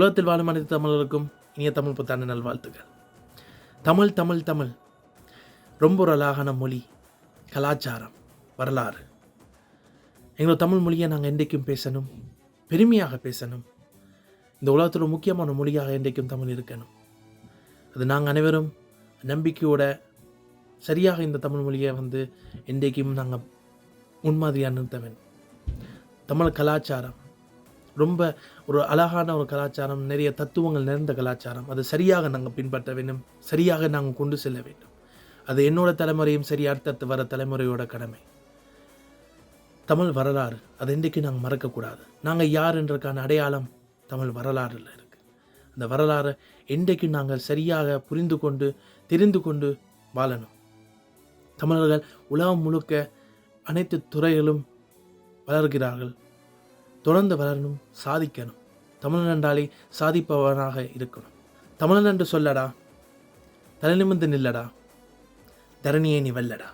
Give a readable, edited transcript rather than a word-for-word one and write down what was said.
உலகத்தில் வாழும் அனைத்து தமிழர்களுக்கும் இனிய தமிழ் புத்தாண்டு நல்வாழ்த்துக்கள். தமிழ் தமிழ் தமிழ் ரொம்ப ஒரு அழகான மொழி, கலாச்சாரம், வரலாறு. எங்களோட தமிழ் மொழியை நாங்கள் என்றைக்கும் பேசணும், பெருமையாக பேசணும். இந்த உலகத்தோட முக்கியமான மொழியாக என்றைக்கும் தமிழ் இருக்கணும். அது நாங்கள் அனைவரும் நம்பிக்கையோட சரியாக இந்த தமிழ் மொழியை என்றைக்கும் நாங்கள் முன்மாதிரியாக நிறுத்த வேண்டும். தமிழ் கலாச்சாரம் ரொம்ப ஒரு அழகான ஒரு கலாச்சாரம், நிறைய தத்துவங்கள் நிறைந்த கலாச்சாரம். அது சரியாக நாங்கள் பின்பற்ற வேண்டும், சரியாக நாங்கள் கொண்டு செல்ல வேண்டும். அது என்னோட தலைமுறையும் சரி, அடுத்தடுத்து வர தலைமுறையோட கடமை. தமிழ் வரலாறு அது இன்றைக்கு நாங்கள் மறக்கக்கூடாது. நாங்கள் யார் என்றதுக்கான அடையாளம் தமிழ் வரலாறில் இருக்குது. அந்த வரலாறை இன்றைக்கு நாங்கள் சரியாக புரிந்து கொண்டு தெரிந்து கொண்டு வாழணும். தமிழர்கள் உலகம் முழுக்க அனைத்து துறைகளும் வளர்கிறார்கள். தொடர்ந்து வளரணும், சாதிக்கணும். தமிழன் என்றாலே சாதிப்பவனாக இருக்கணும். தமிழன் என்று சொல்லடா, தலை நிமிர்ந்து நில்லடா, தரணியை நீ வெல்லடா.